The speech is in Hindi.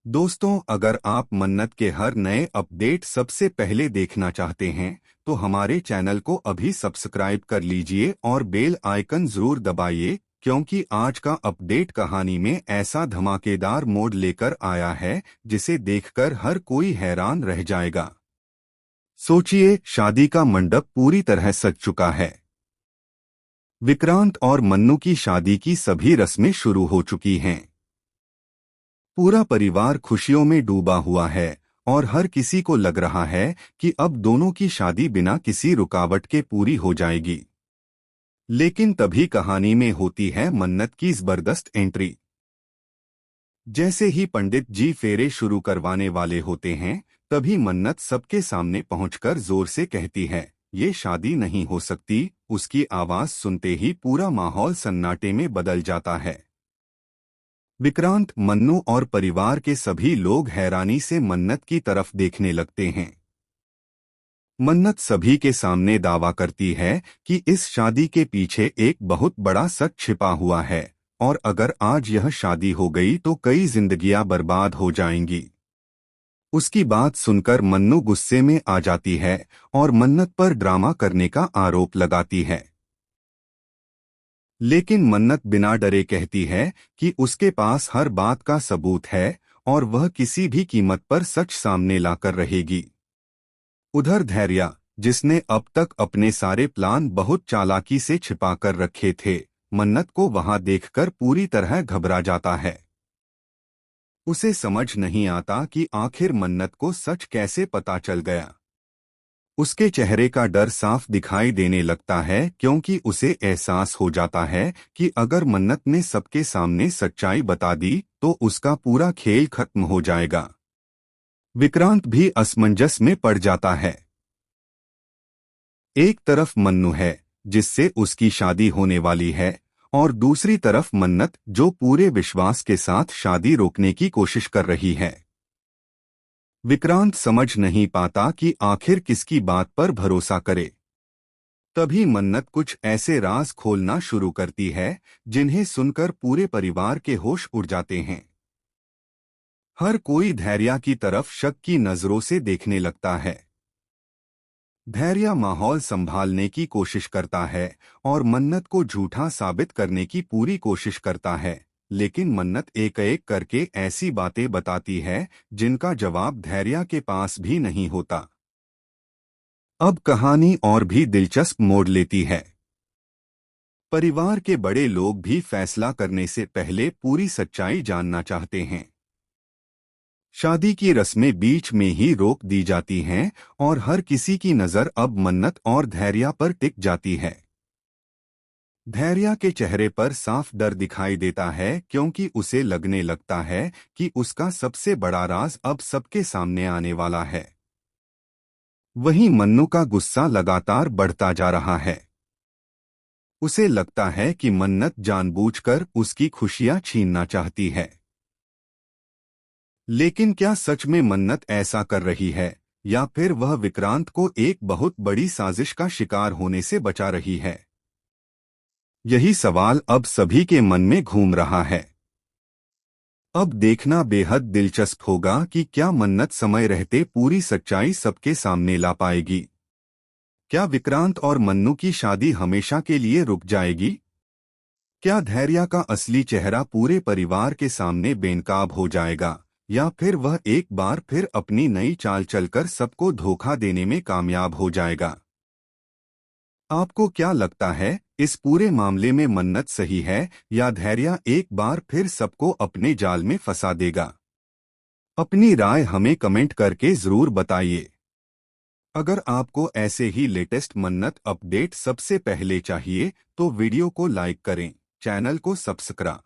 दोस्तों, अगर आप मन्नत के हर नए अपडेट सबसे पहले देखना चाहते हैं तो हमारे चैनल को अभी सब्सक्राइब कर लीजिए और बेल आइकन जरूर दबाइए, क्योंकि आज का अपडेट कहानी में ऐसा धमाकेदार मोड़ लेकर आया है जिसे देखकर हर कोई हैरान रह जाएगा। सोचिए, शादी का मंडप पूरी तरह सज चुका है। विक्रांत और मन्नू की शादी की सभी रस्में शुरू हो चुकी हैं। पूरा परिवार खुशियों में डूबा हुआ है और हर किसी को लग रहा है कि अब दोनों की शादी बिना किसी रुकावट के पूरी हो जाएगी। लेकिन तभी कहानी में होती है मन्नत की जबरदस्त एंट्री। जैसे ही पंडित जी फेरे शुरू करवाने वाले होते हैं, तभी मन्नत सबके सामने पहुंचकर जोर से कहती है, ये शादी नहीं हो सकती। उसकी आवाज सुनते ही पूरा माहौल सन्नाटे में बदल जाता है। विक्रांत, मन्नू और परिवार के सभी लोग हैरानी से मन्नत की तरफ देखने लगते हैं। मन्नत सभी के सामने दावा करती है कि इस शादी के पीछे एक बहुत बड़ा सच छिपा हुआ है और अगर आज यह शादी हो गई तो कई जिंदगियां बर्बाद हो जाएंगी। उसकी बात सुनकर मन्नू गुस्से में आ जाती है और मन्नत पर ड्रामा करने का आरोप लगाती है। लेकिन मन्नत बिना डरे कहती है कि उसके पास हर बात का सबूत है और वह किसी भी कीमत पर सच सामने लाकर रहेगी। उधर धैर्य, जिसने अब तक अपने सारे प्लान बहुत चालाकी से छिपा कर रखे थे, मन्नत को वहां देखकर पूरी तरह घबरा जाता है। उसे समझ नहीं आता कि आखिर मन्नत को सच कैसे पता चल गया। उसके चेहरे का डर साफ दिखाई देने लगता है, क्योंकि उसे एहसास हो जाता है कि अगर मन्नत ने सबके सामने सच्चाई बता दी तो उसका पूरा खेल खत्म हो जाएगा। विक्रांत भी असमंजस में पड़ जाता है। एक तरफ मन्नू है जिससे उसकी शादी होने वाली है, और दूसरी तरफ मन्नत जो पूरे विश्वास के साथ शादी रोकने की कोशिश कर रही है। विक्रांत समझ नहीं पाता कि आखिर किसकी बात पर भरोसा करे। तभी मन्नत कुछ ऐसे राज खोलना शुरू करती है जिन्हें सुनकर पूरे परिवार के होश उड़ जाते हैं। हर कोई धैर्य की तरफ शक की नजरों से देखने लगता है। धैर्य माहौल संभालने की कोशिश करता है और मन्नत को झूठा साबित करने की पूरी कोशिश करता है, लेकिन मन्नत एक एक करके ऐसी बातें बताती है जिनका जवाब धैर्य के पास भी नहीं होता। अब कहानी और भी दिलचस्प मोड़ लेती है। परिवार के बड़े लोग भी फैसला करने से पहले पूरी सच्चाई जानना चाहते हैं। शादी की रस्में बीच में ही रोक दी जाती हैं और हर किसी की नजर अब मन्नत और धैर्य पर टिक जाती है। धैर्य के चेहरे पर साफ डर दिखाई देता है, क्योंकि उसे लगने लगता है कि उसका सबसे बड़ा राज अब सबके सामने आने वाला है। वहीं मन्नू का गुस्सा लगातार बढ़ता जा रहा है। उसे लगता है कि मन्नत जानबूझकर उसकी खुशियां छीनना चाहती है। लेकिन क्या सच में मन्नत ऐसा कर रही है, या फिर वह विक्रांत को एक बहुत बड़ी साजिश का शिकार होने से बचा रही है? यही सवाल अब सभी के मन में घूम रहा है। अब देखना बेहद दिलचस्प होगा कि क्या मन्नत समय रहते पूरी सच्चाई सबके सामने ला पाएगी। क्या विक्रांत और मन्नू की शादी हमेशा के लिए रुक जाएगी? क्या धैर्य का असली चेहरा पूरे परिवार के सामने बेनकाब हो जाएगा, या फिर वह एक बार फिर अपनी नई चाल चलकर सबको धोखा देने में कामयाब हो जाएगा? आपको क्या लगता है, इस पूरे मामले में मन्नत सही है या धैर्य एक बार फिर सबको अपने जाल में फंसा देगा? अपनी राय हमें कमेंट करके जरूर बताइए। अगर आपको ऐसे ही लेटेस्ट मन्नत अपडेट सबसे पहले चाहिए तो वीडियो को लाइक करें, चैनल को सब्सक्राइब